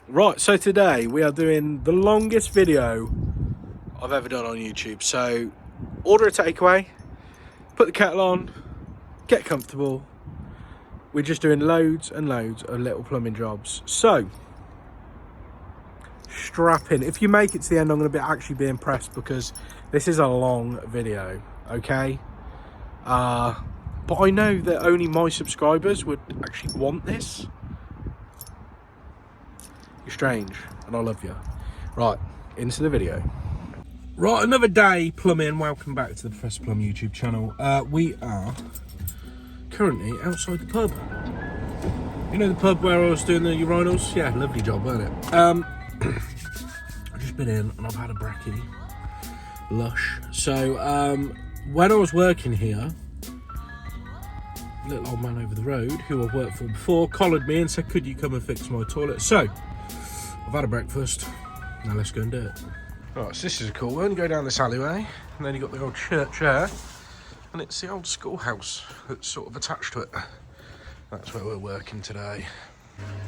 Right, so today we are doing the longest video I've ever done on YouTube. So order a takeaway, put the kettle on, get comfortable. We're just doing loads and loads of little plumbing jobs. So strap in. If you make it to the end, I'm going to actually be impressed because this is a long video, okay? But I know that only my subscribers would actually want this. You're strange and I love you. Right, into the video. Right, another day plumbing. Welcome back to the Professor Plum YouTube channel. We are currently outside the pub. You know the pub where I was doing the urinals? Yeah, lovely job, wasn't it? I've just been in and I've had a brekkie. Lush. So when I was working here, little old man over the road who I've worked for before collared me and said, could you come and fix my toilet? So I've had a breakfast, now let's go and do it. Right, so this is a cool one. Go down this alleyway and then you've got the old church there and it's the old schoolhouse that's sort of attached to it. That's where we're working today.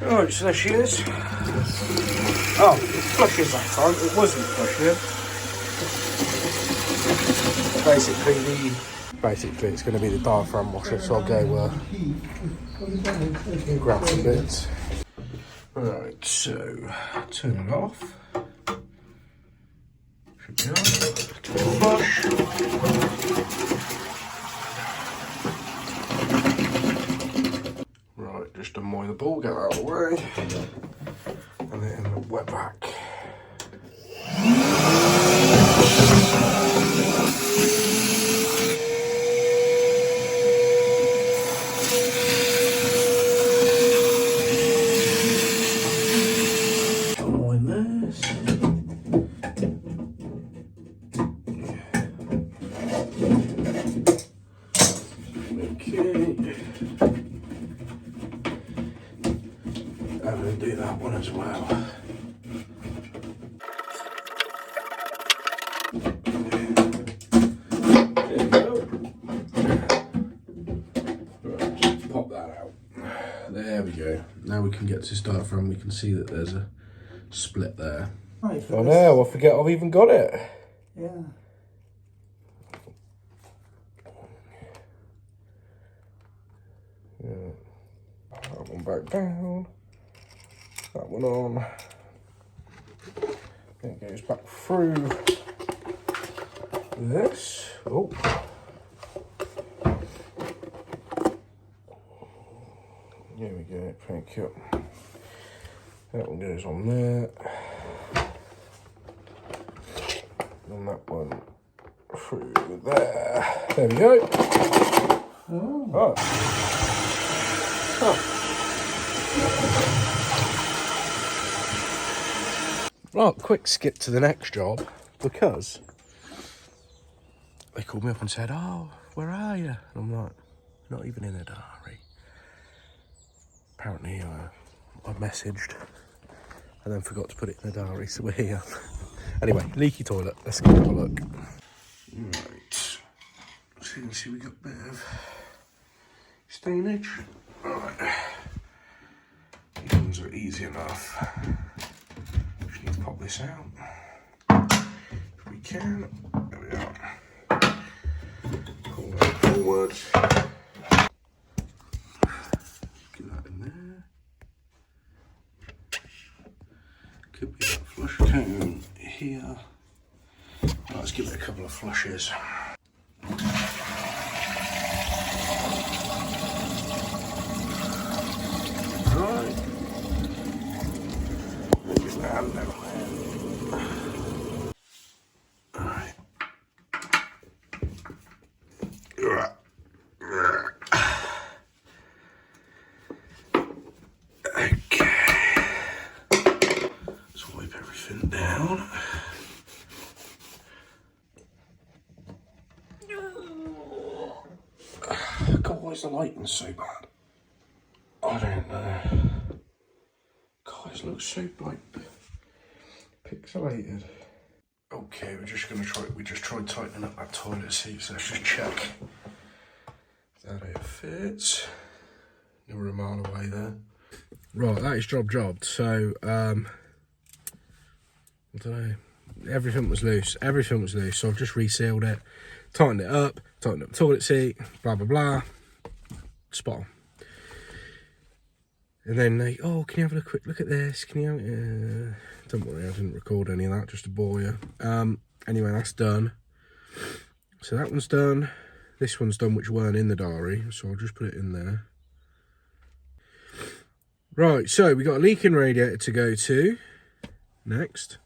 Alright, so there she is. Oh, it flushes that time. It wasn't flushing. Basically it's going to be the diaphragm washer, so I'll go grab some bits. Right, so turn it off. Should be on. Flush. Right, just unmoy the ball, get that out of the way, and then wet back. I'm going to do that one as well. There we go. Right, just pop that out. There we go. Now we can get to start from. We can see that there's a split there. Oh no, I forget I've even got it. Yeah. That one back down. That one on. It goes back through this. Oh. There we go, thank you. That one goes on there. And that one through there. There we go. Oh. Oh. Right, quick skip to the next job because they called me up and said, oh, where are you? And I'm like, not even in a diary. Apparently I messaged and then forgot to put it in a diary, so we're here. Anyway, leaky toilet, let's go have a look. Right, so you can see we got a bit of stainage. Right, these ones are easy enough. Just need to pop this out. If we can, there we are. Pull that forward. Get that in there. Could be that flush cone here. Right, let's give it a couple of flushes. Right. Get that level in. Alright. Okay. Let's wipe everything down. God, why is the lighting so bad? I don't know. God, it looks so like pixelated. Okay, we just tried tightening up that toilet seat, so let's just check that it fits. We're a mile away there. Right, that is jobbed. So, I don't know. Everything was loose. So I've just resealed it, tightened it up the toilet seat, blah, blah, blah. Spot on. And then they, oh, can you have a quick look at this? Can you have, don't worry, I didn't record any of that, just to bore you. Anyway, that's done. So that one's done. This one's done, which weren't in the diary, so I'll just put it in there. Right, so we got a leaking radiator to go to next.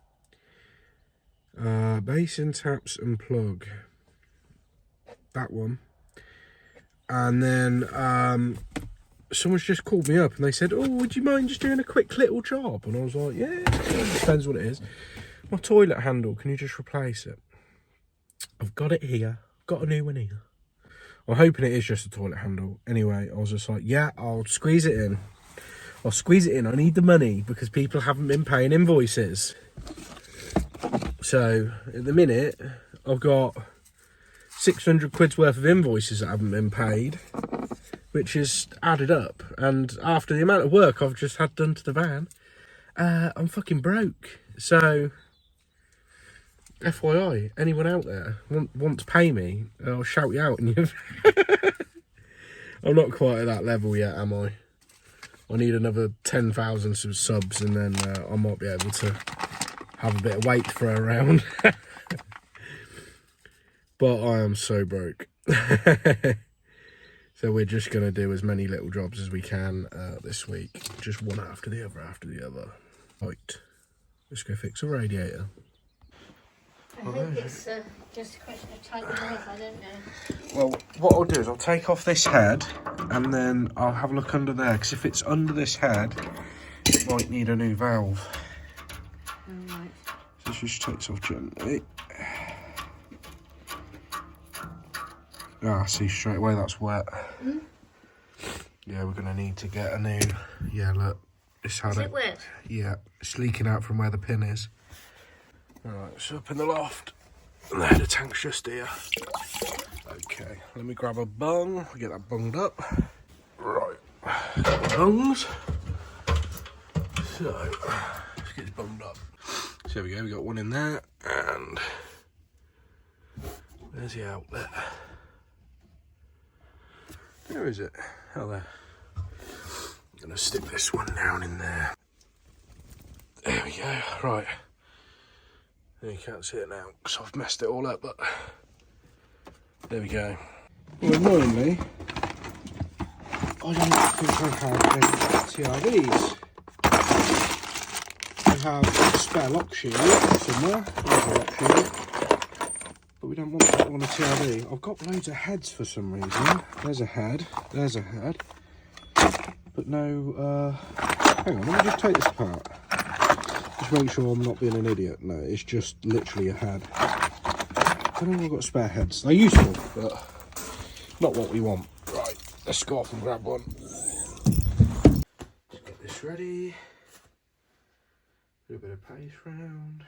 Basin, taps and plug. That one. And then someone's just called me up and they said, oh, would you mind just doing a quick little job? And I was like, yeah, depends what it is. My toilet handle, can you just replace it? I've got it here. Got a new one here. I'm hoping it is just a toilet handle. Anyway, I was just like, yeah, I'll squeeze it in. I need the money because people haven't been paying invoices. So at the minute, I've got 600 quid's worth of invoices that haven't been paid, which is added up. And after the amount of work I've just had done to the van, I'm fucking broke. So, FYI, anyone out there want to pay me, I'll shout you out. And I'm not quite at that level yet, am I? I need another 10,000 subs and then I might be able to have a bit of weight to throw around. But I am so broke. So we're just going to do as many little jobs as we can this week. Just one after the other. Right, let's go fix a radiator. I hope it's just a question of tightening off, I don't know. Well, what I'll do is I'll take off this head and then I'll have a look under there, because if it's under this head, it might need a new valve. Alright. So this just takes off gently. Ah, see straight away that's wet. Mm? Yeah, we're going to need to get a new... Yeah, look. It's had Is it wet? Yeah, it's leaking out from where the pin is. Alright, it's up in the loft. And there, the tank's just here. Okay, let me grab a bung. Get that bunged up. Right, got the bungs. So, let's get this bunged up. So there we go, we got one in there. And there's the outlet. Where is it? Oh, there. I'm going to stick this one down in there. There we go, right. You can't see it now because I've messed it all up, but there we go. Well, annoyingly, I don't think I have any TRVs. I have a spare lock shield somewhere, there's a lock shield, but we don't want that on a TRV. I've got loads of heads for some reason. There's a head, but no, hang on, let me just take this apart. Just make sure I'm not being an idiot. No, it's just literally a head. I don't know if I've got spare heads. They're useful, but not what we want. Right, let's go off and grab one. Just get this ready. Do a bit of pace round.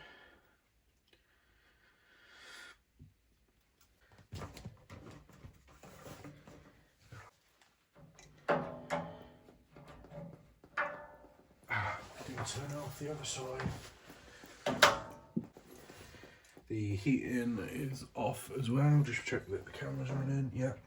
Turn off the other side. The heating is off as well. Just check that the camera's running. Yep.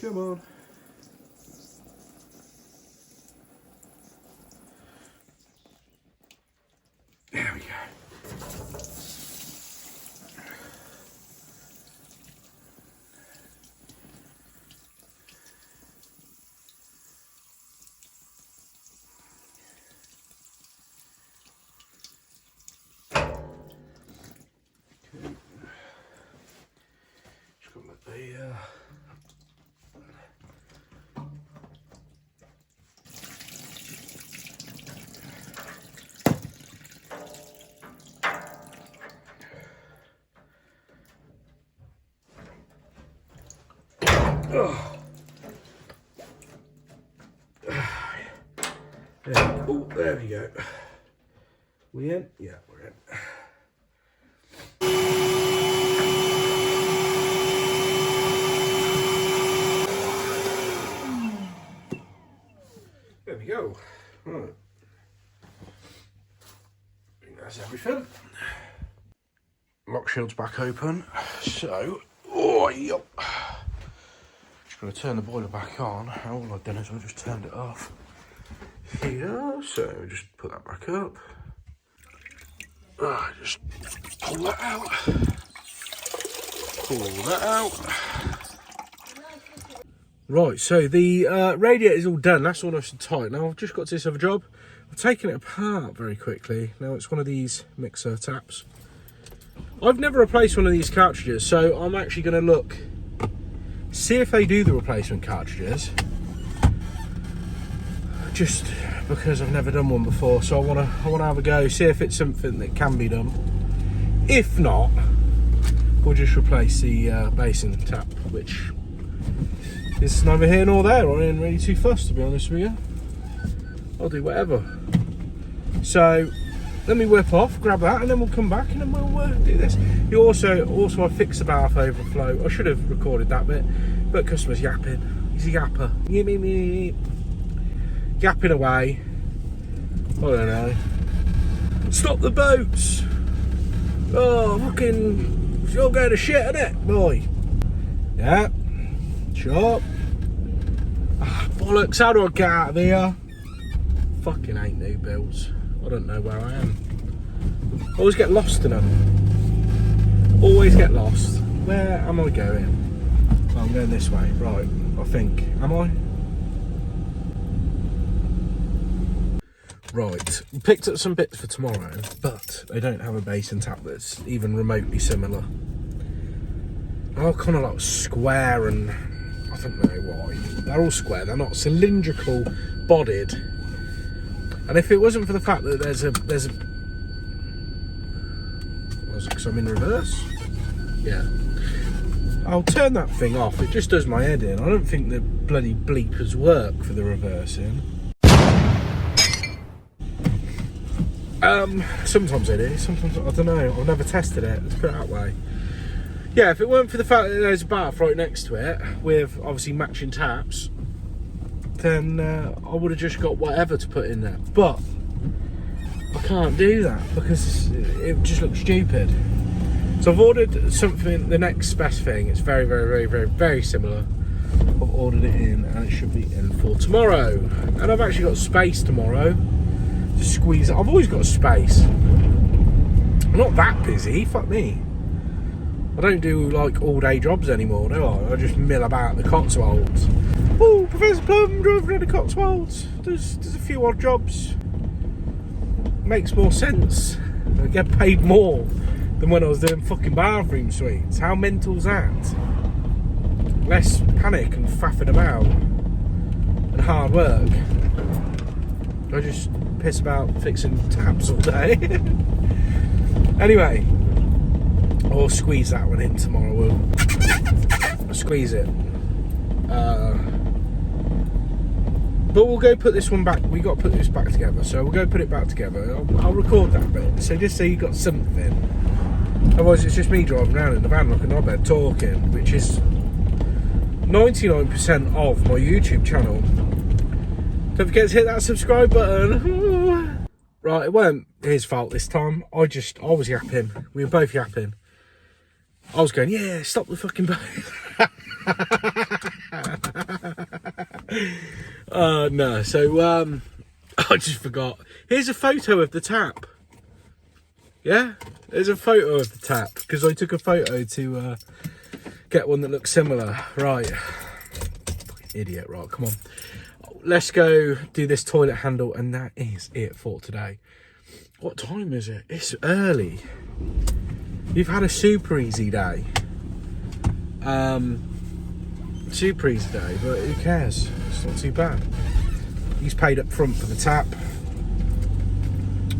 Come on. There we go. Just got to let the Oh. Yeah. Oh, there we go. We in? Yeah, we're in. There we go. Right. I think that's everything. Lock shield's back open. So, oh, yep. Just going to turn the boiler back on. All I've done is I just turned it off here. So, just put that back up. Just pull that out. Pull that out. Right, so the radiator is all done. That's all nice and tight. Now I've just got to this other job. I've taken it apart very quickly. Now it's one of these mixer taps. I've never replaced one of these cartridges, so I'm actually going to look, see if they do the replacement cartridges. Just because I've never done one before, so I want to have a go, see if it's something that can be done. If not, we'll just replace the Basin tap, which is neither here nor there. I ain't really too fussed, to be honest with you. I'll do whatever. So let me whip off, grab that, and then we'll come back and then we'll do this. You also I fixed the bath overflow. I should have recorded that bit, but customer's yapping. He's a yapper. Yapping away. I don't know. Stop the boats! Oh, fucking, it's all going to shit, isn't it, boy? Yeah. Sure. Ah, bollocks, how do I get out of here? Fucking hate new builds. I don't know where I am. I always get lost in them. Always get lost. Where am I going? Oh, I'm going this way. Right, I think. Am I? Right. Picked up some bits for tomorrow, but they don't have a Basin tap that's even remotely similar. They're all kind of like square, and I don't know why. They're all square. They're not cylindrical bodied. And if it wasn't for the fact that there's a because I'm in reverse? Yeah. I'll turn that thing off. It just does my head in. I don't think the bloody bleepers work for the reversing. Sometimes they do. Sometimes, I don't know. I've never tested it. Let's put it that way. Yeah, if it weren't for the fact that there's a bath right next to it, with obviously matching taps, then I would have just got whatever to put in there. But I can't do that because it just looks stupid. So I've ordered something, the next best thing. It's very, very, very, very, very similar. I've ordered it in and it should be in for tomorrow. And I've actually got space tomorrow to squeeze it. I've always got space. I'm not that busy, fuck me. I don't do like all day jobs anymore, do I? I just mill about the Cotswolds. Oh, Professor Plum drove around the Cotswolds. There's a few odd jobs. Makes more sense. I get paid more than when I was doing fucking bathroom suites. How mental's that? Less panic and faffing about and hard work. I just piss about fixing taps all day. Anyway, I'll squeeze that one in tomorrow. We'll squeeze it. But we'll go put this one back. We got to put this back together, so we'll go put it back together. I'll record that bit, so just so you got something. Otherwise, it's just me driving around in the van like a knobhead talking, which is 99% of my YouTube channel. Don't forget to hit that subscribe button. Right, it weren't his fault this time. I was yapping. We were both yapping. I was going, yeah, stop the fucking boat. No, so I just forgot. Here's a photo of the tap. Yeah, there's a photo of the tap because I took a photo to get one that looks similar. Right, fucking idiot. Right, come on, let's go do this toilet handle, and that is it for today. What time is it? It's early. You've had a super easy day. Super easy day, but who cares? It's not too bad. He's paid up front for the tap,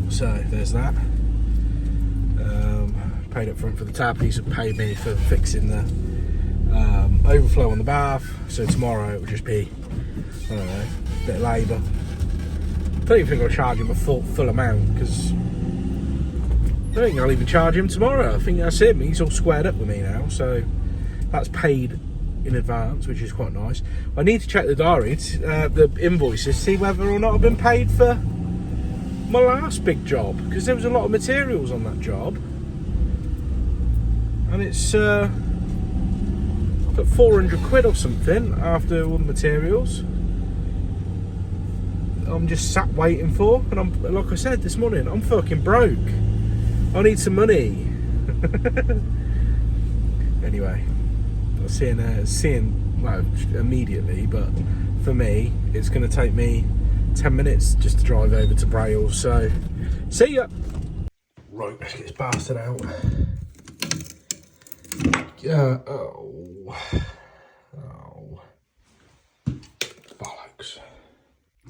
so there's that. Paid up front for the tap. He's paid me for fixing the overflow on the bath, so tomorrow it will just be, I don't know, a bit of labour. I don't even think I'll charge him a full amount, because I don't think I'll even charge him tomorrow. I think that's him, he's all squared up with me now, so that's paid in advance, which is quite nice. I need to check the diaries, the invoices, see whether or not I've been paid for my last big job, because there was a lot of materials on that job, and it's put 400 quid or something after all the materials. I'm just sat waiting for, and I'm, like I said this morning, I'm fucking broke. I need some money. Anyway, I'll seeing well, immediately, but for me, it's going to take me 10 minutes just to drive over to Braille, so see ya. Right, let's get this bastard out. Oh, bollocks.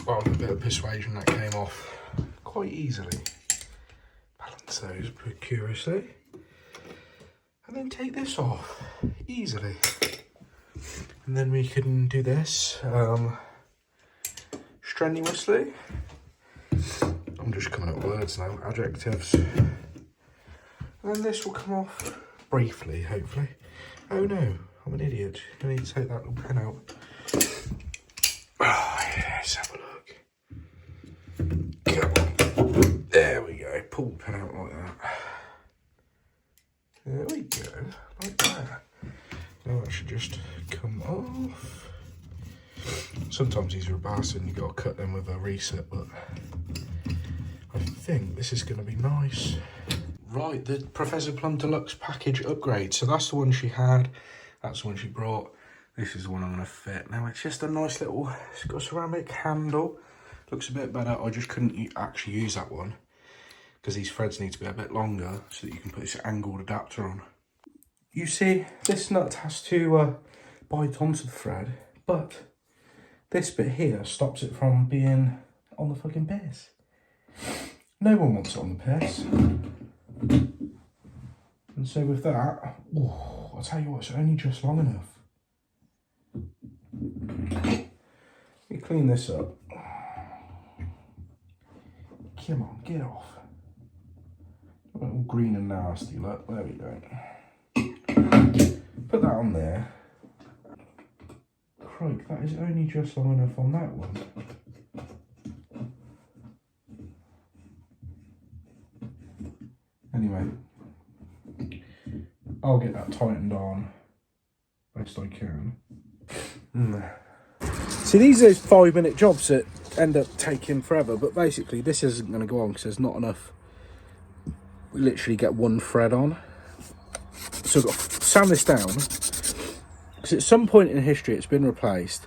Well, a bit of persuasion that came off quite easily. Balance those curiously. And then take this off easily. And then we can do this strenuously. I'm just coming up with words now, adjectives. And then this will come off briefly, hopefully. Oh no, I'm an idiot. I need to take that little pen out. Oh, yeah, let's have a look. Come on. There we go. Pull the pen out like that. There we go. Like that. Now that should just come off. Sometimes these are a Basin, you've got to cut them with a reset, but I think this is going to be nice. Right, the Professor Plum Deluxe package upgrade. So that's the one she had. That's the one she brought. This is the one I'm going to fit. Now it's just a nice little, it's got a ceramic handle. Looks a bit better. I just couldn't actually use that one because these threads need to be a bit longer so that you can put this angled adapter on. You see, this nut has to bite onto the thread, but this bit here stops it from being on the fucking piss. No one wants it on the piss. And so with that, oh, I'll tell you what, it's only just long enough. Let me clean this up. Come on, get off. All green and nasty, look, there we go. Put that on there. Crike, that is only just long enough on that one. Anyway, I'll get that tightened on best I can. See, these are those 5-minute jobs that end up taking forever, but basically this isn't going to go on because there's not enough. We literally get one thread on. So I've got to sand this down because at some point in history it's been replaced,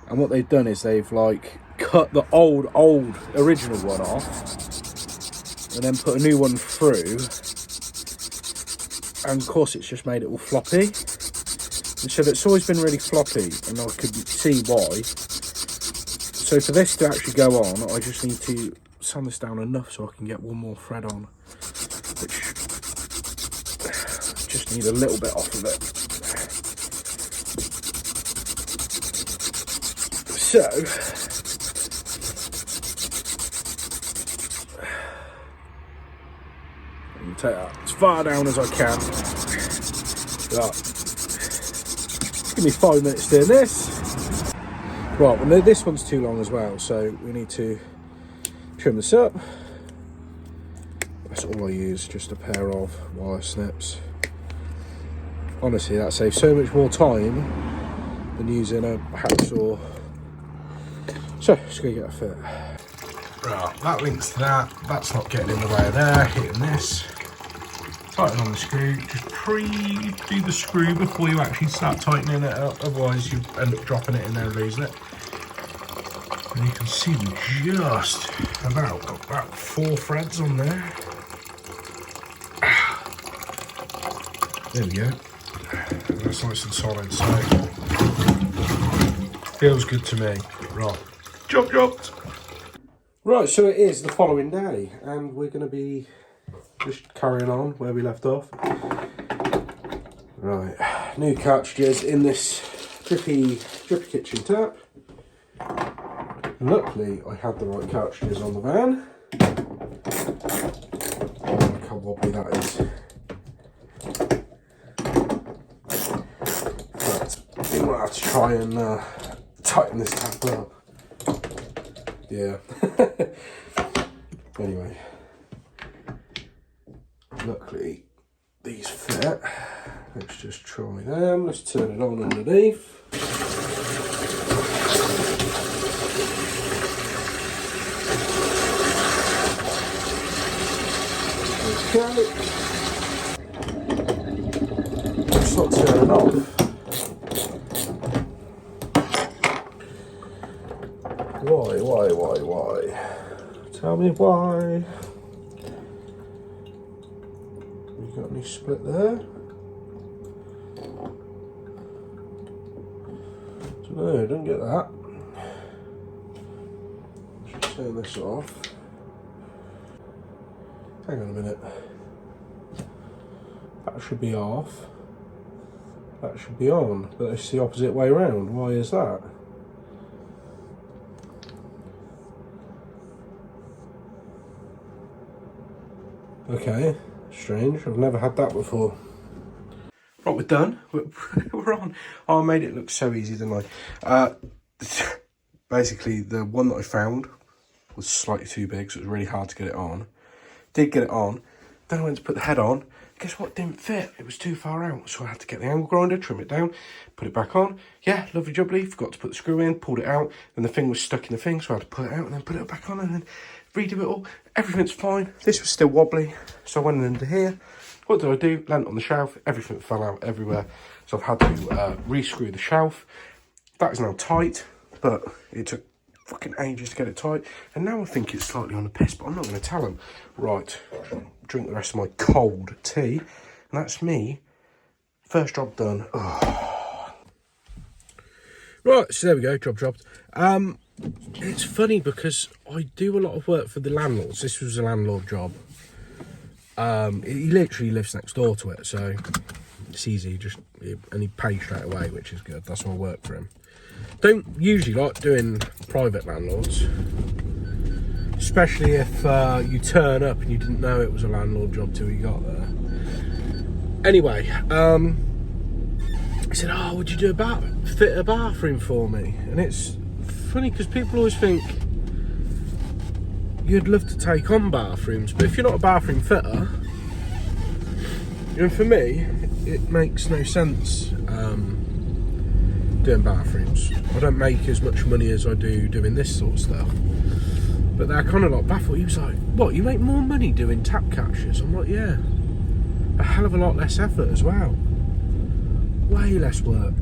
and what they've done is they've like cut the old original one off and then put a new one through, and of course it's just made it all floppy, and so it's always been really floppy, and I could see why. So for this to actually go on, I just need to sand this down enough so I can get one more thread on, which just need a little bit off of it. So I'm going to take that as far down as I can. Right. Give me 5 minutes doing this. Right, well, this one's too long as well, so we need to trim this up. That's all I use, just a pair of wire snips. Honestly, that saves so much more time than using a hacksaw. So, just gonna get a fit. Right, that links to that. That's not getting in the way of there. Hitting this. Tighten on the screw. Just pre-do the screw before you actually start tightening it up. Otherwise, you end up dropping it in there and losing it. And you can see just about 4 threads on there. There we go. That's nice and solid, so feels good to me. Right, jumped. Right, so it is the following day, and we're going to be just carrying on where we left off. Right, new cartridges in this drippy kitchen tap. Luckily, I had the right cartridges on the van. Look how wobbly that is. But I'm gonna have to try and tighten this tap up. Yeah. Anyway, luckily these fit. Let's just try them. Let's turn it on underneath. Okay. It's not turning off. Why? Tell me why. You got any split there? No, don't get that. Let's just turn this off. Hang on a minute. That should be off. That should be on, but it's the opposite way around. Why is that? Okay, strange. I've never had that before. Right, we're done. We're on. Oh, I made it look so easy, didn't I? Basically, the one that I found was slightly too big, so it was really hard to get it on. Did get it on. Then I went to put the head on. Guess what? Didn't fit. It was too far out, so I had to get the angle grinder, trim it down, put it back on. Yeah, lovely jubbly. Forgot to put the screw in, pulled it out. Then the thing was stuck in the thing, so I had to pull it out and then put it back on and then redo it all. Everything's fine. This was still wobbly, so I went into here. What did I do? Landed on the shelf. Everything fell out everywhere, so I've had to re-screw the shelf. That is now tight, but it took fucking ages to get it tight, and now I think it's slightly on the piss, but I'm not going to tell them. Right, drink the rest of my cold tea, and that's me. First job done. Oh. Right, so there we go, job dropped. It's funny because I do a lot of work for the landlords. This was a landlord job. He literally lives next door to it, so it's easy, and he pays straight away, which is good. That's why I work for him. Don't usually like doing private landlords, especially if you turn up and you didn't know it was a landlord job till you got there. Anyway, I said, oh, would you do fit a bathroom for me? And it's funny because people always think you'd love to take on bathrooms, but if you're not a bathroom fitter, and for me, it makes no sense doing bathrooms. I don't make as much money as I do doing this sort of stuff. But they're kind of like baffled. He was like, what, you make more money doing tap captures? I'm like, yeah. A hell of a lot less effort as well. Way less work.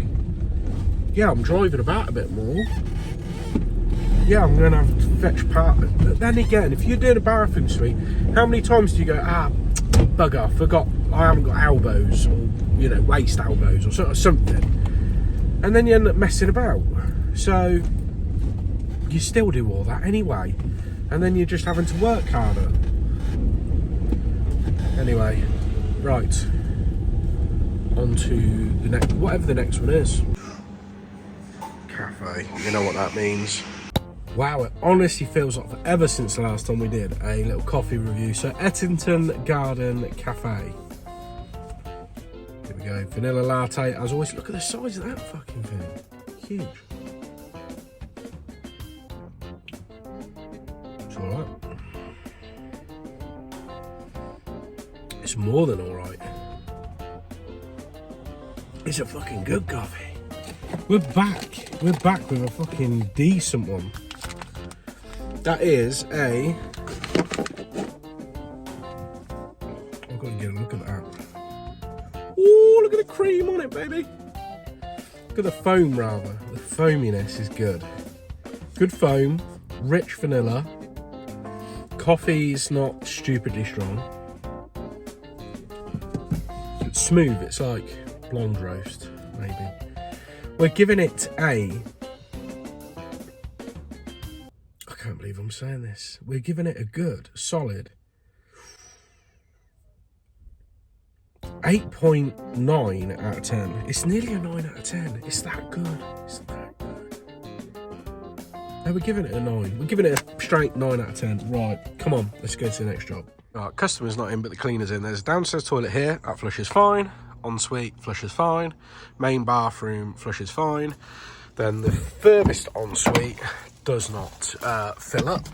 Yeah, I'm driving about a bit more. Yeah, I'm going to have to fetch part. But then again, if you're doing a bathroom suite, how many times do you go, bugger, forgot I haven't got elbows, or, you know, waist elbows, or something. And then you end up messing about. So you still do all that anyway, and then you're just having to work harder. Anyway, right, on to the next, whatever the next one is. Cafe, you know what that means. Wow, it honestly feels like forever since the last time we did a little coffee review. So Ettington Garden Cafe. Here we go, vanilla latte. As always, look at the size of that fucking thing. Huge. It's alright. It's more than alright. It's a fucking good coffee. We're back. We're back with a fucking decent one. That is a... I've got to get a look at that. Ooh, look at the cream on it, baby. Look at the foam, rather. The foaminess is good. Good foam, rich vanilla. Coffee's not stupidly strong. It's smooth, it's like blonde roast, maybe. We're giving it a... I can't believe I'm saying this. We're giving it a good, solid 8.9 out of 10. It's nearly a 9 out of 10. It's that good. It's that good. No, we're giving it a 9. We're giving it a straight 9 out of 10. Right, come on, let's go to the next job. Right, customer's not in, but the cleaner's in. There's a downstairs toilet here. That flushes fine. Ensuite, flushes fine. Main bathroom, flushes fine. Then the furthest ensuite does not fill up.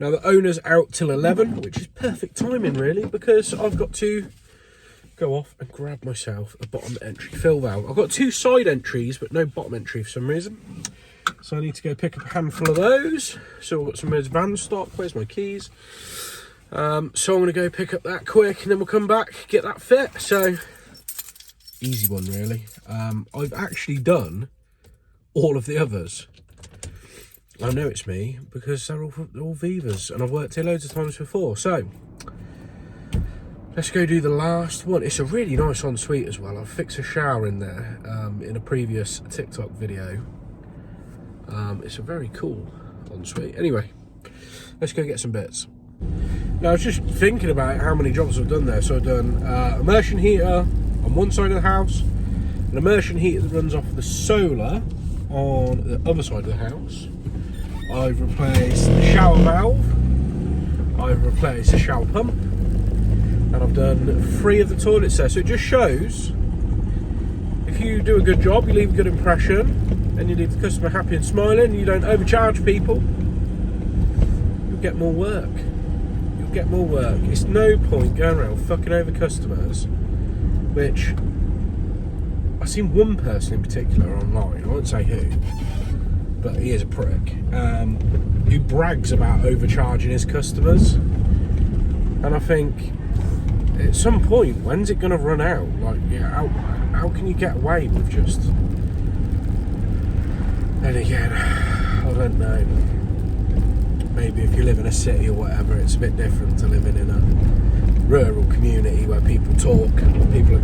Now the owner's out till 11, which is perfect timing really, because I've got to go off and grab myself a bottom entry fill valve. I've got 2 side entries, but no bottom entry for some reason. So I need to go pick up a handful of those. So I've got some of those van stock. Where's my keys? So I'm going to go pick up that quick, and then we'll come back, get that fit. So easy one really. I've actually done all of the others. I know it's me because they're all Vivas, and I've worked here loads of times before. So let's go do the last one. It's a really nice ensuite as well. I've fixed a shower in there in a previous TikTok video. It's a very cool ensuite. Anyway, let's go get some bits. Now I was just thinking about how many jobs I've done there. So I've done immersion heater on one side of the house, an immersion heater that runs off the solar on the other side of the house. I've replaced the shower valve, I've replaced the shower pump, and I've done 3 of the toilets there. So it just shows if you do a good job, you leave a good impression, and you leave the customer happy and smiling, you don't overcharge people, you'll get more work. You'll get more work. It's no point going around fucking over customers, which I've seen one person in particular online, I won't say who, but he is a prick, who brags about overcharging his customers. And I think at some point, when's it going to run out? Like, yeah, how can you get away with just... Then again, I don't know. Maybe if you live in a city or whatever, it's a bit different to living in a rural community where people talk, people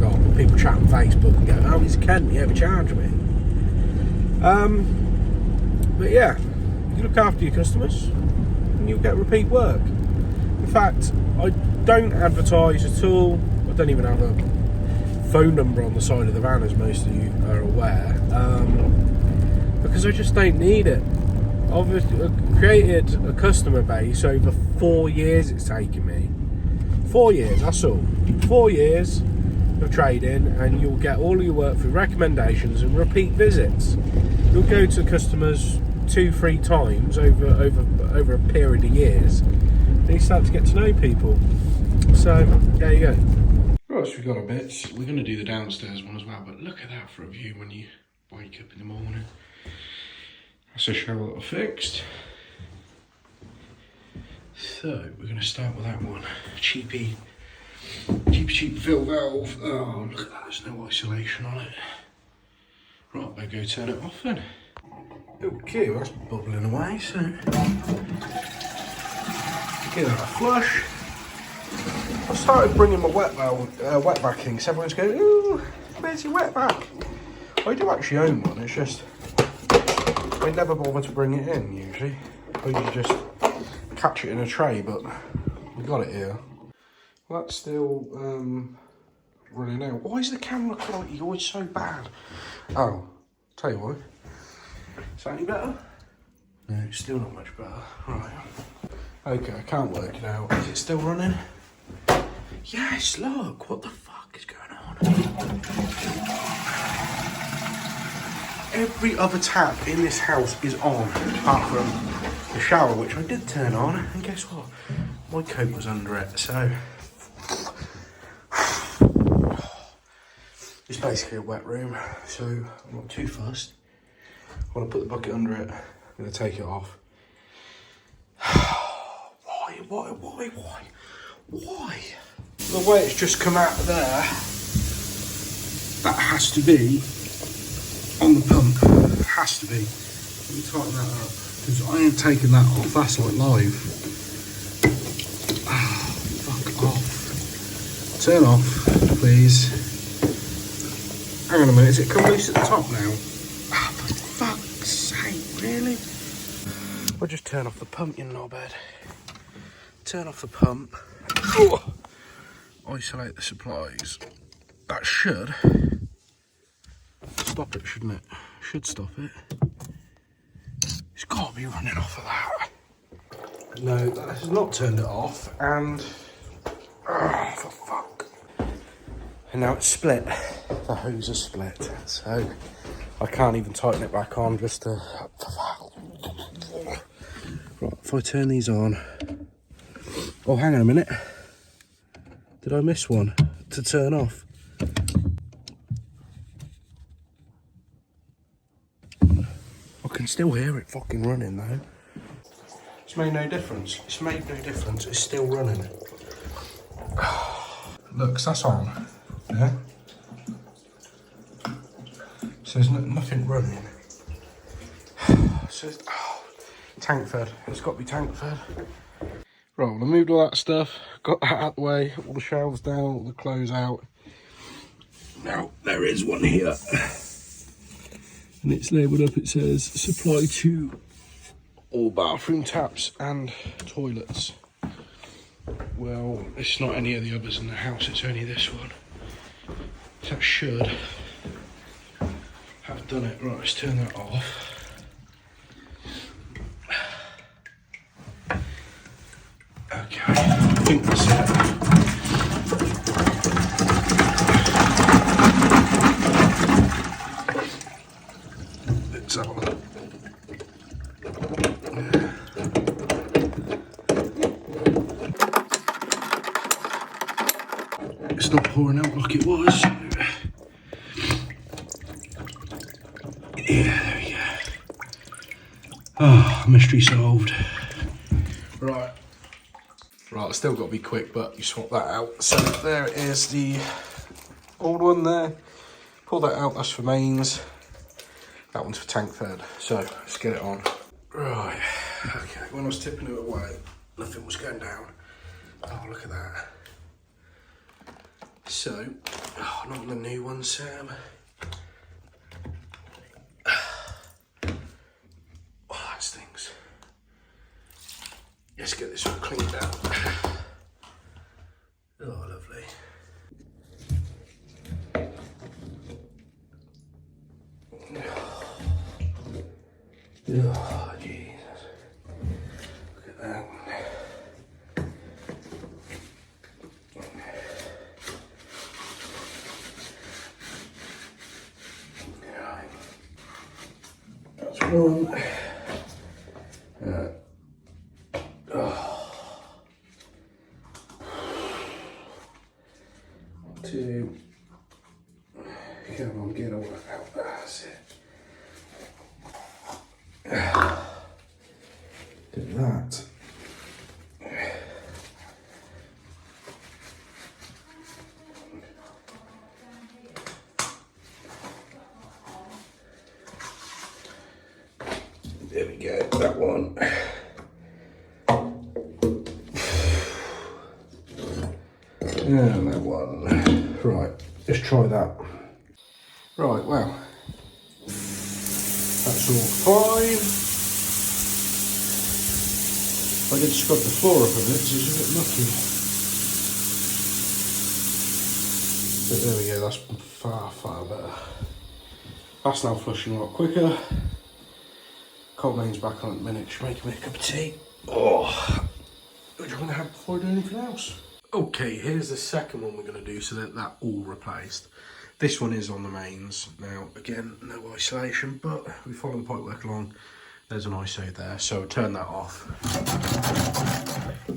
chat on Facebook and go, oh, he's a cunt, he overcharged me. But yeah, you look after your customers and you'll get repeat work. In fact, I don't advertise at all. I don't even have a phone number on the side of the van, as most of you are aware, because I just don't need it. I've created a customer base over 4 years it's taken me. 4 years, that's all. 4 years of trading, and you'll get all of your work through recommendations and repeat visits. You'll go to customers 2-3 times over a period of years, and you start to get to know people. So there you go. Right, so we've got our bits. We're going to do the downstairs one as well, but look at that for a view when you wake up in the morning. That's a shower that I fixed. So we're going to start with that one. Cheap fill valve. Oh, look at that, there's no isolation on it. Right, we'll go turn it off then. Okay, well, that's bubbling away, so give that a flush. I started bringing my wet vac in, because everyone's going, ooh, where's your wet vac? I do actually own one, it's just I never bother to bring it in usually. I usually just catch it in a tray, but we got it here. Well, that's still running out. Why is the camera quality always so bad? Oh, tell you what. Is that any better? No, it's still not much better. Right. Okay, I can't work it out. Is it still running? Yes, look. What the fuck is going on? Every other tap in this house is on, apart from the shower, which I did turn on. And guess what? My coat was under it, so... It's basically a wet room, so I'm not too fussed. I want to put the bucket under it. I'm going to take it off. Why? The way it's just come out of there, that has to be on the pump. It has to be. Let me tighten that up, because I ain't taking that off. That's like live. Fuck off. Turn off, please. Hang on a minute, is it come loose at the top now? Ah, for fuck's sake, really? We'll just turn off the pump, you knobhead. Turn off the pump. Isolate the supplies. that should stop it, shouldn't it? Should stop it. It's got to be running off of that. No, that has not turned it off, and for fuck. And now it's split. The hose is split, so I can't even tighten it back on just to. Right, if I turn these on. Oh, hang on a minute. Did I miss one to turn off? I can still hear it fucking running though. It's made no difference. It's made no difference. It's still running. Look, that's on. Yeah. So there's nothing running. So tank fed. It's got to be tank fed. Right, well, I moved all that stuff. Got that out the way. All the shelves down. All the clothes out. Now there is one here, and it's labelled up. It says supply to all bathroom taps and toilets. Well, it's not any of the others in the house, it's only this one. That should have done it. Right, let's turn that off. Okay, I think that's it. Let's have a look. It's not pouring out like it was. Yeah, there we go. Oh, mystery solved. Right. Right, it's still got to be quick, but you swap that out. So there it is, the old one there. Pull that out, that's for mains. That one's for tank fed. So let's get it on. Right, okay, when I was tipping it away, nothing was going down. Oh, look at that. So, oh, not on the new one, Sam. Oh, that stinks. Let's get this all cleaned out. Oh, lovely. Oh, Jesus. Look at that. That's one. Two. Come on, get all that out. That's it. Do that. There we go, that one. And that one. Right, let's try that. Right, well, that's all fine. I did scrub the floor up a bit, so it's a bit mucky. But there we go, that's far, far better. That's now flushing a lot quicker. Cold main's back on at the minute, just making me a cup of tea. Oh, which I'm going to have before I do anything else. Okay, here's the second one we're going to do, so that all replaced. This one is on the mains. Now, again, no isolation, but we follow the pipework along. There's an ISO there, so turn that off.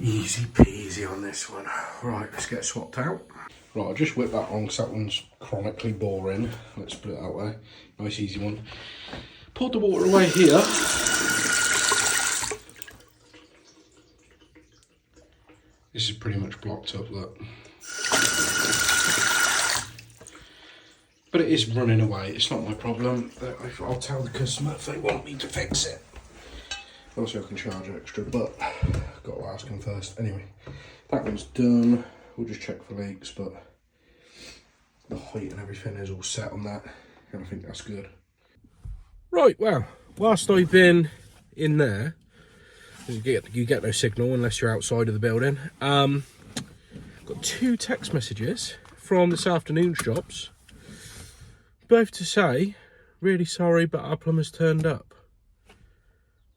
Easy peasy on this one. Right, let's get it swapped out. Right, I'll just whip that on because that one's chronically boring. Let's put it that way. Nice, easy one. Poured the water away here. This is pretty much blocked up, look. But it is running away, it's not my problem. I'll tell the customer if they want me to fix it. Also I can charge extra, but I've got to ask them first. Anyway, that one's done. We'll just check for leaks, but the height and everything is all set on that, and I think that's good. Right, well, whilst I've been in there, you get no signal unless you're outside of the building. Got 2 text messages from this afternoon's jobs, both to say, really sorry, but our plumber's turned up.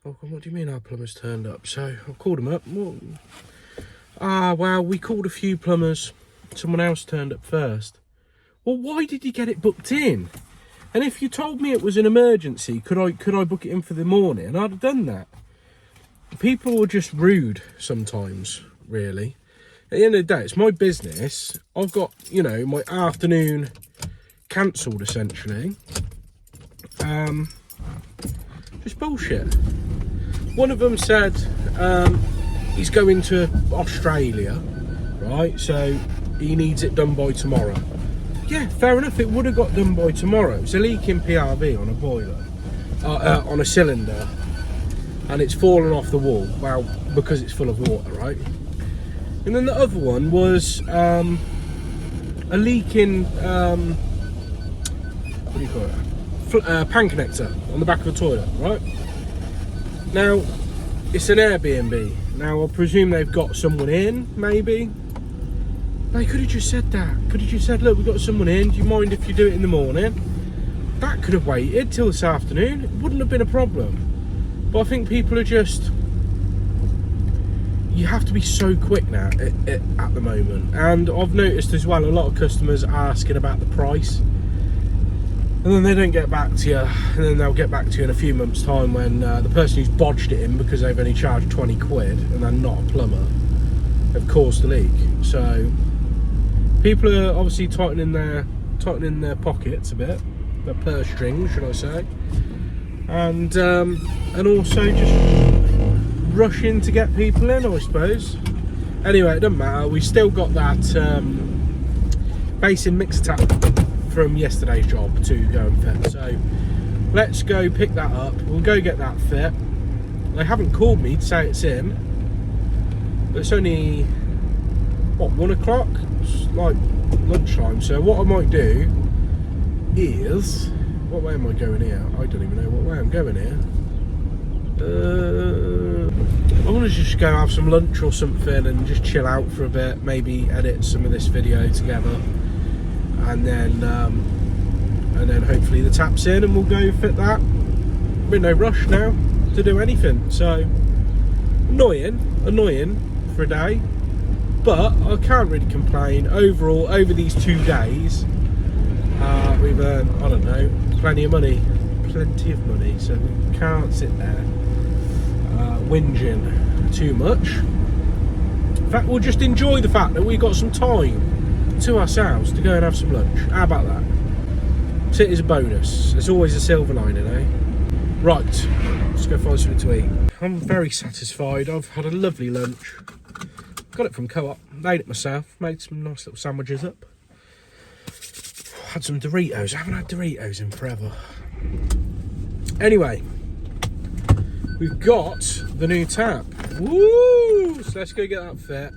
Oh, what do you mean our plumber's turned up? So I called him up. Well, we called a few plumbers. Someone else turned up first. Well, why did you get it booked in? And if you told me it was an emergency, could I book it in for the morning? And I'd have done that. People are just rude sometimes, really. At the end of the day, it's my business. I've got, you know, my afternoon cancelled, essentially. Just bullshit. One of them said he's going to Australia, right? So he needs it done by tomorrow. Yeah, fair enough. It would have got done by tomorrow. It's a leak in PRV on a boiler, on a cylinder, and it's fallen off the wall. Well, because it's full of water, right? And then the other one was a leak in what do you call it? Pan connector on the back of the toilet, right? Now, it's an Airbnb. Now, I presume they've got someone in, maybe. They could have just said that. Could have just said, look, we've got someone in. Do you mind if you do it in the morning? That could have waited till this afternoon. It wouldn't have been a problem. But I think people are just... You have to be so quick now at the moment. And I've noticed as well, a lot of customers are asking about the price. And then they don't get back to you. And then they'll get back to you in a few months' time when the person who's bodged it in because they've only charged 20 quid and they're not a plumber have caused the leak. So people are obviously tightening their pockets a bit, their purse strings, should I say, and also just rushing to get people in, I suppose. Anyway, it doesn't matter. We still got that Basin mixer tap from yesterday's job to go and fit. So let's go pick that up. We'll go get that fit. They haven't called me to say it's in, but it's only, what, 1 o'clock? It's like lunchtime. So what I might do is, what way am I going here? I don't even know what way I'm going here. I want to just go have some lunch or something and just chill out for a bit, maybe edit some of this video together, and then hopefully the tap's in and we'll go fit that. We're in no rush now to do anything, so annoying for a day, but I can't really complain. Overall, over these 2 days, we've earned, I don't know, plenty of money, so we can't sit there whinging too much. In fact, we'll just enjoy the fact that we got some time to ourselves to go and have some lunch. How about that? So it is a bonus. There's always a silver lining, eh? Right, let's go find something to eat. I'm very satisfied. I've had a lovely lunch. Got it from Co-op, made it myself, made some nice little sandwiches up. Had some Doritos. I haven't had Doritos in forever. Anyway, we've got the new tap. Woo! So let's go get that fit.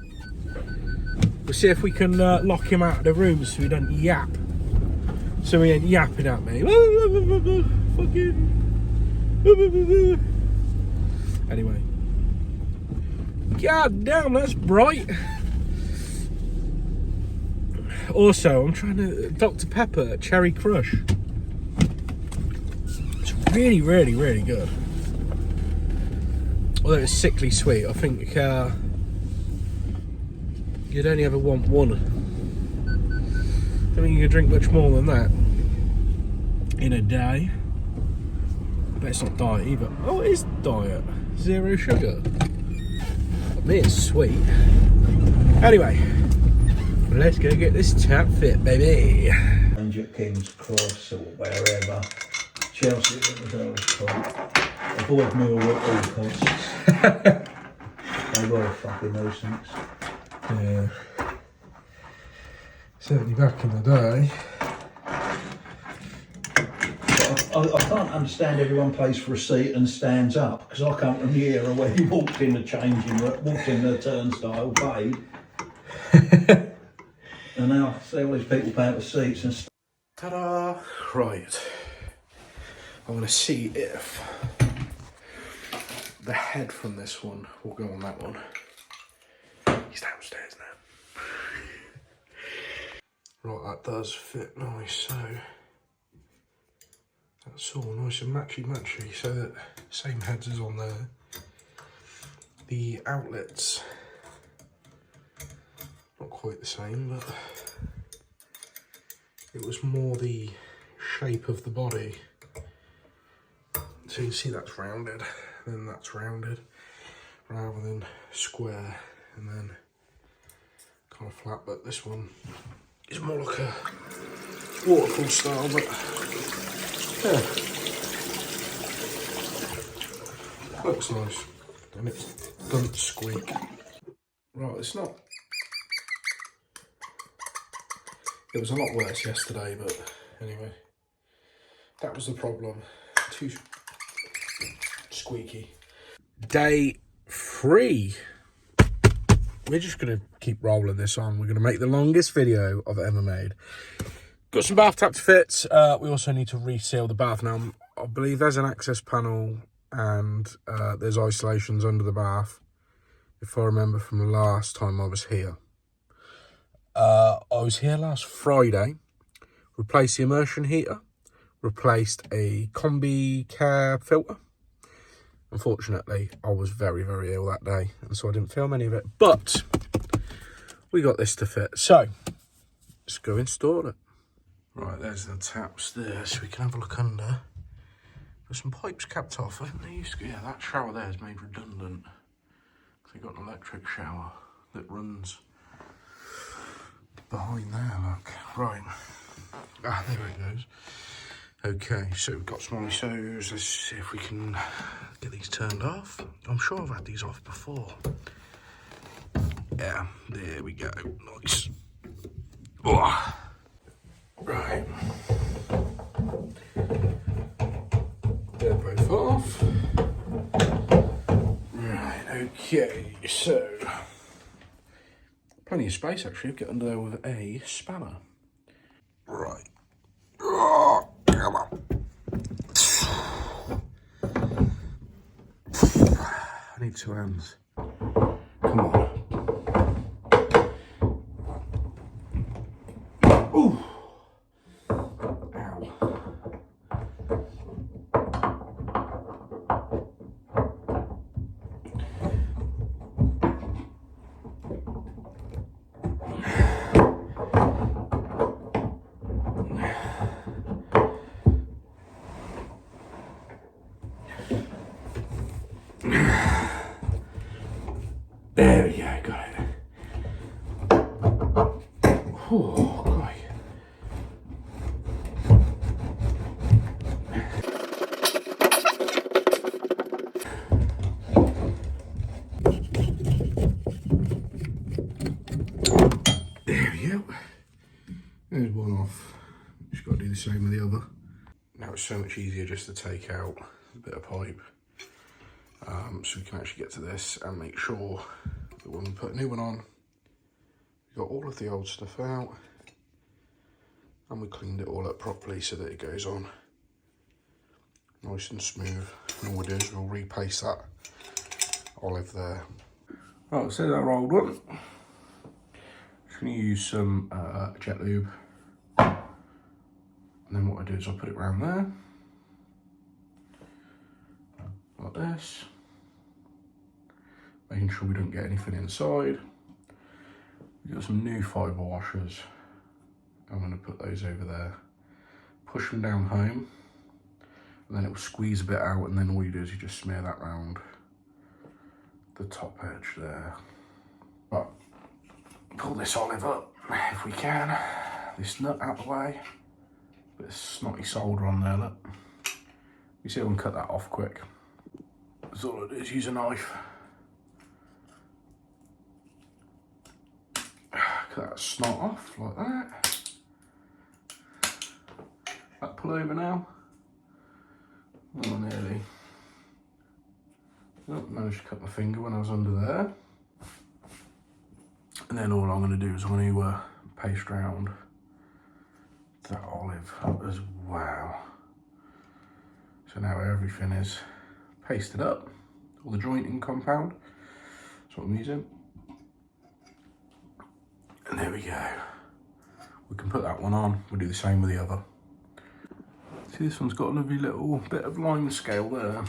We'll see if we can lock him out of the room so he don't yap. So he ain't yapping at me. Fucking. Anyway. God damn, that's bright. Also, I'm trying to Dr. Pepper Cherry Crush. It's really, really, really good. Although it's sickly sweet, I think you'd only ever want one. I don't think you can drink much more than that in a day. But it's not diet either. Oh, it is diet. 0 sugar. But me, it's sweet. Anyway, let's go get this tap fit, baby. And at King's Cross or wherever. Chelsea, whatever it's called. Avoid meal at all costs. They were a fucking nuisance. Yeah. Certainly back in the day. I can't understand everyone pays for a seat and stands up, because I can't remember the era where he walked in the changing room, walked in the turnstile, paid. And now I see all these people paying for seats and Ta-da! Right. I want to see if the head from this one will go on that one. He's downstairs now. Right, that does fit nice, so that's all nice and matchy, so that same heads as on there. The outlets, not quite the same, but it was more the shape of the body. So you can see that's rounded, then that's rounded, rather than square and then kind of flat. But this one is more like a waterfall style, but yeah, looks nice, and it doesn't squeak. Right, it's not. It was a lot worse yesterday, but anyway, that was the problem. Too squeaky. Day 3. We're just going to keep rolling this on. We're going to make the longest video I've ever made. Got some bath tap to fit. We also need to reseal the bath. Now, I believe there's an access panel and there's isolations under the bath, if I remember from the last time I was here. I was here last Friday, replaced the immersion heater, replaced a combi care filter. Unfortunately, I was very, very ill that day, and so I didn't film any of it, but we got this to fit. So, let's go install it. Right, there's the taps there, so we can have a look under. There's some pipes capped off. I think they used to, yeah, that shower there is made redundant. They've got an electric shower that runs behind there, look. Right. Ah, there it goes. Okay, so we've got some ISOs. Let's see if we can get these turned off. I'm sure I've had these off before. Yeah, there we go. Nice. Oh. Right. They're both off. Right, okay, so plenty of space actually. Get under there with a spanner. Right. Oh, come on. I need 2 hands. Come on. Ooh. Ow. There we go, got it. Oh, God. There we go. There's one off. Just got to do the same with the other. Now it's so much easier just to take out a bit of pipe. So we can actually get to this and make sure that when we put a new one on, we've got all of the old stuff out and we cleaned it all up properly so that it goes on nice and smooth. And all we do is we'll repaste that olive there. Right, so that old one. Just going to use some jet lube, and then what I do is I'll put it around there like this, making sure we don't get anything inside. We've got some new fibre washers. I'm going to put those over there, push them down home, and then it will squeeze a bit out, and then all you do is you just smear that round the top edge there. But pull this olive up if we can. This nut out the way. Bit of snotty solder on there, look. You see I can cut that off quick. So all I do is use a knife. Cut that snot off like that. That pull over now. Oh, nearly. Oh, managed to cut my finger when I was under there. And then all I'm going to do is I'm going to paste round that olive as well. So now everything is pasted up, all the jointing compound. That's what I'm using. And there we go. we can put that one on. We'll do the same with the other. See, this one's got a lovely little bit of line scale there.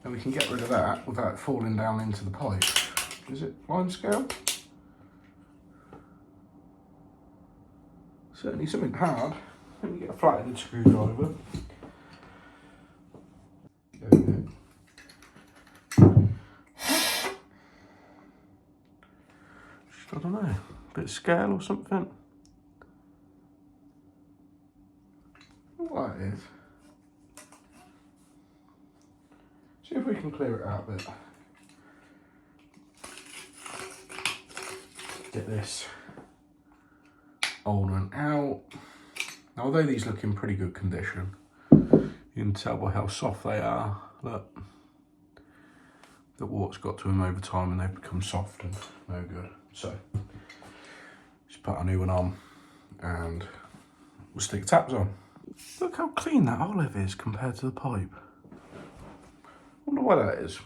And we can get rid of that without it falling down into the pipe. Is it line scale? Certainly something hard. Let me get a flat-headed screwdriver. There we go. I don't know, a bit of scale or something. What that is. See if we can clear it out a bit. Get this old one out. Now, although these look in pretty good condition, you can tell by how soft they are. Look, the water's got to them over time and they've become soft and no good. So, just put a new one on and we'll stick taps on. Look how clean that olive is compared to the pipe. Wonder why that is.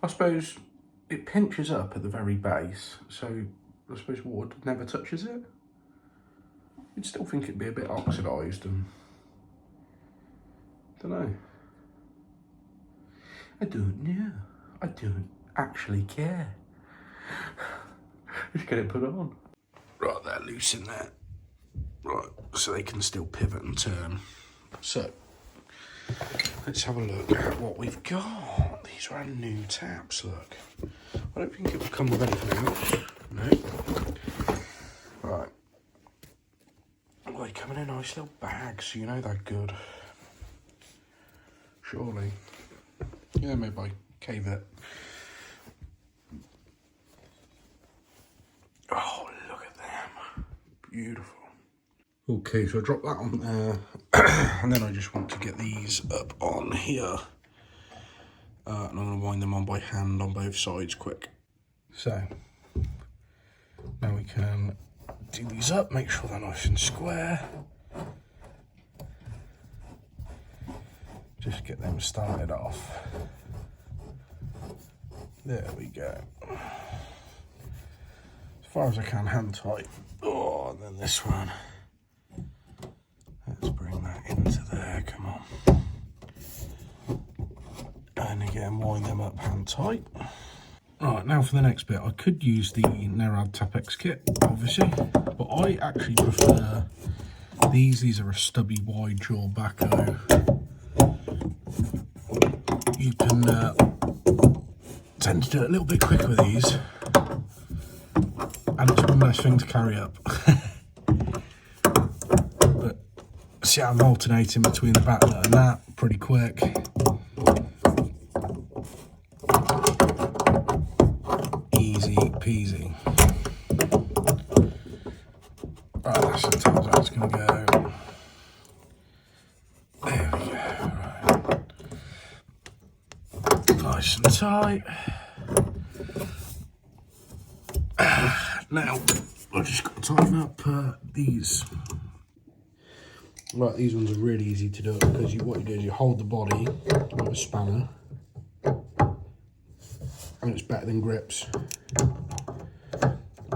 I suppose it pinches up at the very base, so I suppose water never touches it. You'd still think it'd be a bit oxidised and don't know. I don't know. I don't actually care. Just get it put on. Right, they're loose in there. Right, so they can still pivot and turn. So, let's have a look at what we've got. These are our new taps, look. I don't think it will come with anything else. No. Right. Well, they come in a nice little bag, so you know they're good. Surely. Yeah, maybe. Cave it. Oh, look at them. Beautiful. Okay, so I drop that on there. And then I just want to get these up on here. And I'm going to wind them on by hand on both sides quick. So, now we can do these up, make sure they're nice and square. Just get them started off. There we go. As far as I can, hand tight. Oh, and then this one. Let's bring that into there, come on. And again, wind them up hand tight. Right, now for the next bit. I could use the Nerad Tapex kit, obviously, but I actually prefer these. These are a stubby wide jaw backhoe. You can tend to do it a little bit quicker with these, and it's one less thing to carry up. But see, I'm alternating between the backlet and that pretty quick. Easy peasy. Right, that's the top how it's going to go. There we go. Right. Nice and tight. Now, I've just got to tighten up these. Right, these ones are really easy to do because what you do is you hold the body with a spanner, and it's better than grips.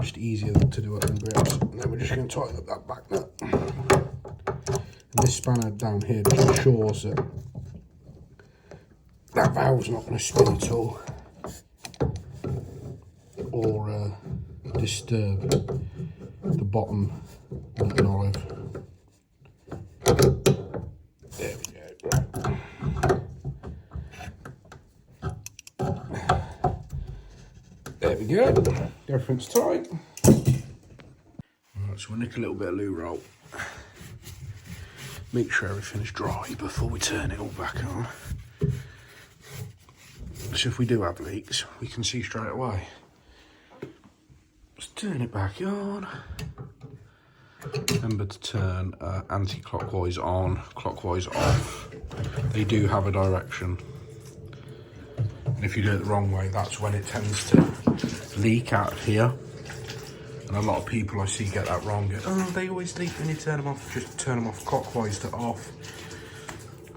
Just easier to do it than grips. And then we're just going to tighten up that back nut. And this spanner down here just ensures that that valve's not going to spin at all, or disturb the bottom of the olive. There we go. There we go. Everything's tight. Right, so we'll nick a little bit of loo roll. Make sure everything's dry before we turn it all back on. So if we do have leaks, we can see straight away. Let's turn it back on. Remember to turn anti-clockwise on, clockwise off. They do have a direction. And if you do it the wrong way, that's when it tends to leak out of here. And a lot of people I see get that wrong. Oh, they always leak when you turn them off. Just turn them off clockwise to off,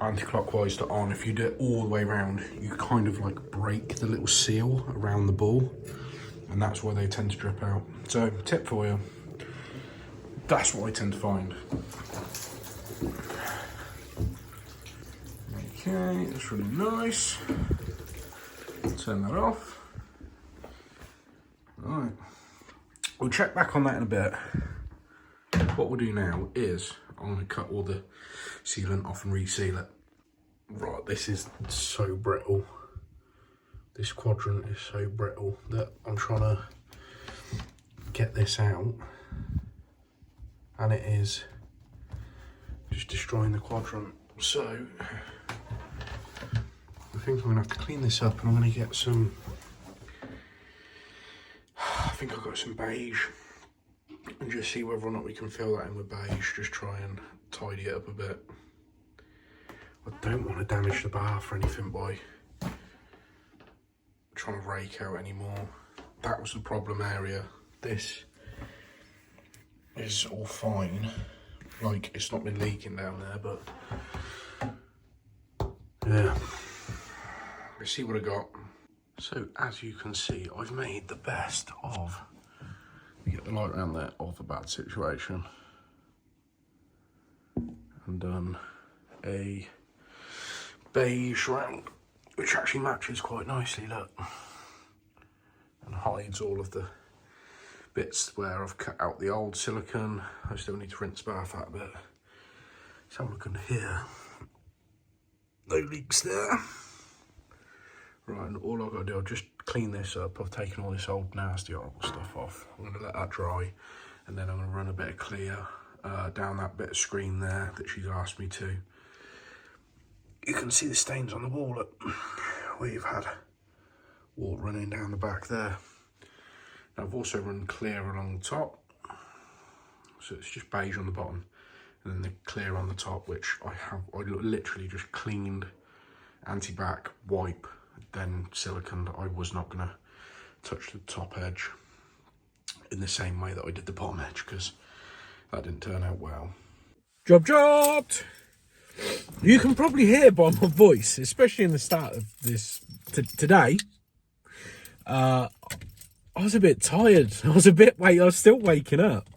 anti-clockwise to on. If you do it all the way around, you kind of like break the little seal around the ball. and that's why they tend to drip out. So, tip for you, that's what I tend to find. Okay, that's really nice. Turn that off. Right, we'll check back on that in a bit. What we'll do now is I'm going to cut all the sealant off and reseal it. Right, this is so brittle. This quadrant is so brittle that I'm trying to get this out, and it is just destroying the quadrant. So I think I'm going to have to clean this up, and I'm going to get some, I think I've got some beige, and just see whether or not we can fill that in with beige. Just try and tidy it up a bit. I don't want to damage the bath or anything by trying to rake out anymore. That was the problem area. This is all fine. Like, it's not been leaking down there, but yeah. Let's see what I got. So as you can see, I've made the best of, you get the light around there, of a bad situation, and done a beige round, which actually matches quite nicely, look, and hides all of the bits where I've cut out the old silicone. I still need to rinse bath that a bit. So I'm looking here, no leaks there. Right, and all I've got to do, I'll just clean this up. I've taken all this old nasty horrible stuff off. I'm going to let that dry, and then I'm going to run a bit of clear down that bit of screen there that she's asked me to. You can see the stains on the wall, look, where you've had water running down the back there. Now I've also run clear along the top, so it's just beige on the bottom, and then the clear on the top, which I literally just cleaned, anti-bac, wipe, then silicone. I was not going to touch the top edge in the same way that I did the bottom edge, because that didn't turn out well. Job dropped! You can probably hear by my voice, especially in the start of this today, I was a bit tired. I was still waking up.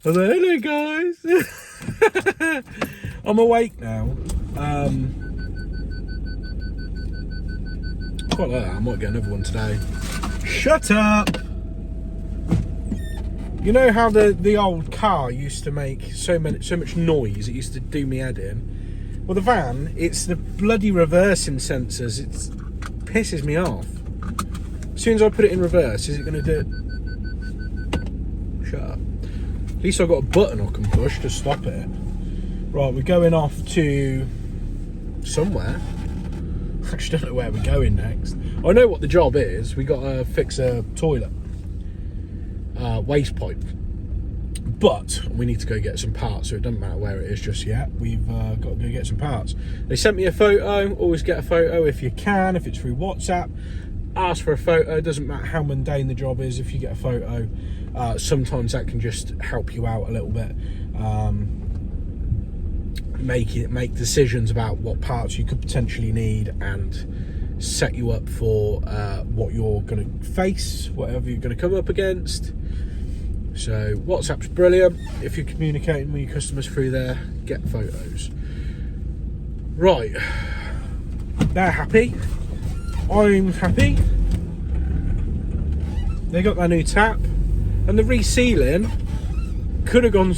I was like, hello guys. I'm awake now. Quite like that. I might get another one today. Shut up! You know how the old car used to make so much noise, it used to do me head in? Well, the van, it's the bloody reversing sensors. It pisses me off. As soon as I put it in reverse, is it going to do it? Shut up. At least I've got a button I can push to stop it. Right, we're going off to somewhere. I actually don't know where we're going next. I know what the job is. We got to fix a toilet. Waste pipe, but we need to go get some parts, so it doesn't matter where it is just yet. We've got to go get some parts. They sent me a photo. Always get a photo if you can. If it's through WhatsApp, ask for a photo. It doesn't matter how mundane the job is. If you get a photo, sometimes that can just help you out a little bit. Make decisions about what parts you could potentially need, and set you up for what you're going to face, whatever you're going to come up against. So WhatsApp's brilliant. If you're communicating with your customers through there, get photos. Right, they're happy. I'm happy. They got their new tap, and the resealing could have gone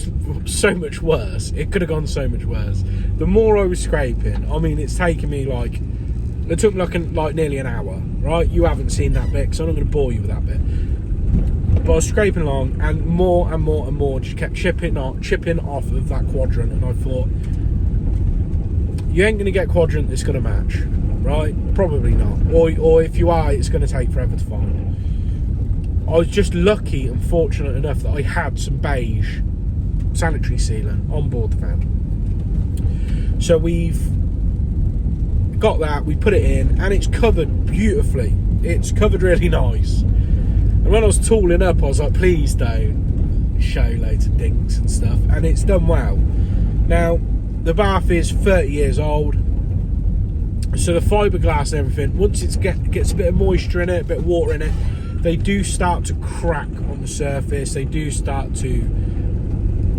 so much worse. It could have gone so much worse. The more I was scraping, I mean, it's taken me it took me like nearly an hour, right? You haven't seen that bit, so I'm not going to bore you with that bit. But I was scraping along, and more and more and more just kept chipping off of that quadrant, and I thought, you ain't going to get quadrant that's going to match, right? Probably not. Or if you are, it's going to take forever to find. I was just lucky and fortunate enough that I had some beige sanitary sealant on board the van. So we've got that, we put it in, and it's covered beautifully. It's covered really nice. And when I was tooling up, I was like, please don't show loads of dinks and stuff. And it's done well. Now, the bath is 30 years old. So the fiberglass and everything, once it gets a bit of moisture in it, a bit of water in it, they do start to crack on the surface. They do start to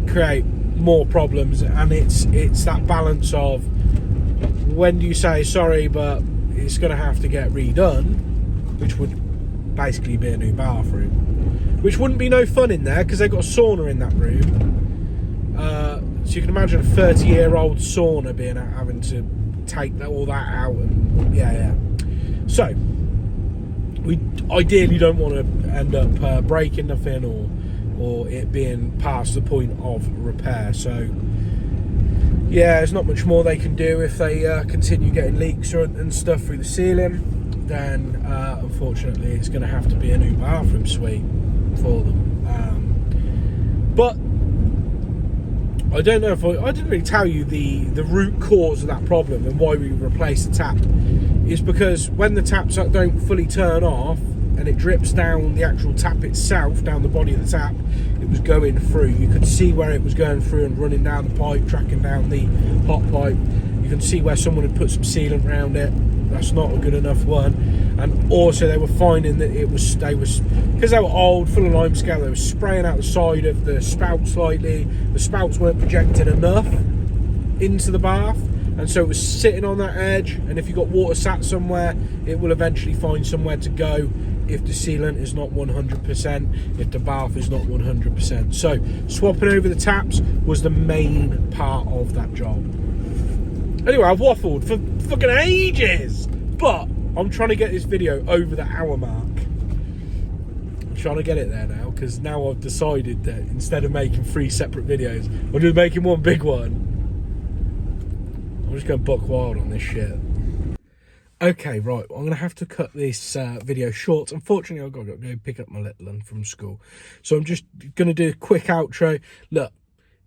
create more problems, and it's that balance of when do you say sorry, but it's going to have to get redone, which would basically be a new bathroom, which wouldn't be no fun in there because they've got a sauna in that room. So you can imagine a 30-year-old sauna being having to take all that out, and yeah. So we ideally don't want to end up breaking nothing or it being past the point of repair. So yeah, there's not much more they can do. If they continue getting leaks and stuff through the ceiling, then unfortunately it's going to have to be a new bathroom suite for them. But I don't know if I didn't really tell you the root cause of that problem and why we replaced the tap. Is because when the taps don't fully turn off and it drips down the actual tap itself, down the body of the tap, it was going through. You could see where it was going through and running down the pipe, tracking down the hot pipe. You can see where someone had put some sealant around it. That's not a good enough one. And also they were finding that because they were old, full of limescale, they were spraying out the side of the spout slightly. The spouts weren't projected enough into the bath, and so it was sitting on that edge, and if you've got water sat somewhere, it will eventually find somewhere to go if the sealant is not 100%, if the bath is not 100%. So swapping over the taps was the main part of that job. Anyway, I've waffled for fucking ages, but I'm trying to get this video over the hour mark. I'm trying to get it there now, because now I've decided that instead of making 3 separate videos, I'm just making one big one. I'm just going buck wild on this shit. Okay, right, I'm going to have to cut this video short. Unfortunately, I've got to go pick up my little one from school. So I'm just going to do a quick outro. Look,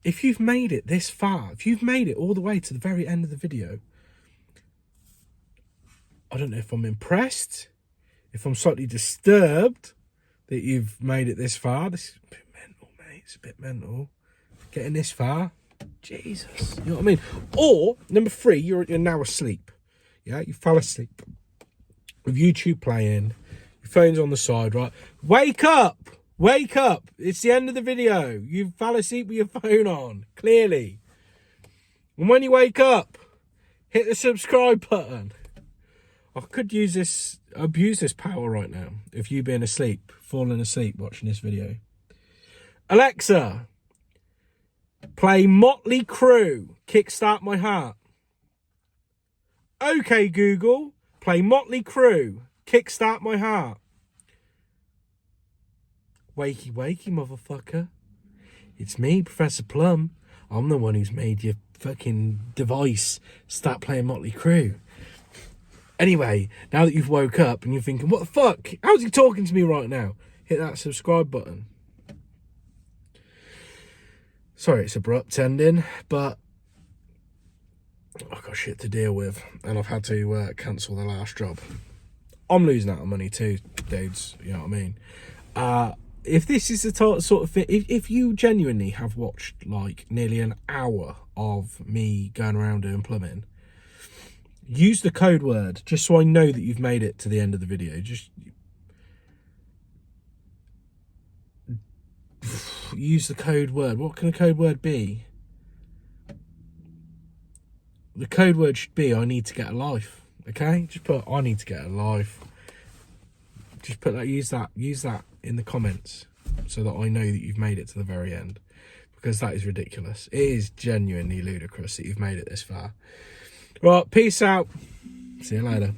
if you've made it this far, if you've made it all the way to the very end of the video, I don't know if I'm impressed, if I'm slightly disturbed that you've made it this far. This is a bit mental, mate. It's a bit mental. Getting this far. Jesus. You know what I mean? Or, number 3, you're now asleep. Yeah, you fell asleep. With YouTube playing, your phone's on the side, right? Wake up! Wake up! It's the end of the video. You fell asleep with your phone on, clearly. And when you wake up, hit the subscribe button. I could abuse this power right now if you being asleep, falling asleep watching this video. Alexa, play Motley Crue, Kickstart My Heart. Okay, Google, play Motley Crue, Kickstart My Heart. Wakey, wakey, motherfucker. It's me, Professor Plum. I'm the one who's made your fucking device start playing Motley Crue. Anyway, now that you've woke up and you're thinking, what the fuck? How's he talking to me right now? Hit that subscribe button. Sorry it's abrupt ending, but I've got shit to deal with, and I've had to cancel the last job. I'm losing out on money too, dudes, you know what I mean? If this is the sort of thing, if you genuinely have watched like nearly an hour of me going around doing plumbing, use the code word, just so I know that you've made it to the end of the video. Just use the code word. What can a code word be? The code word should be, I need to get a life. Okay? Just put, I need to get a life. Just put that, use that in the comments so that I know that you've made it to the very end. Because that is ridiculous. It is genuinely ludicrous that you've made it this far. Right, peace out. See you later.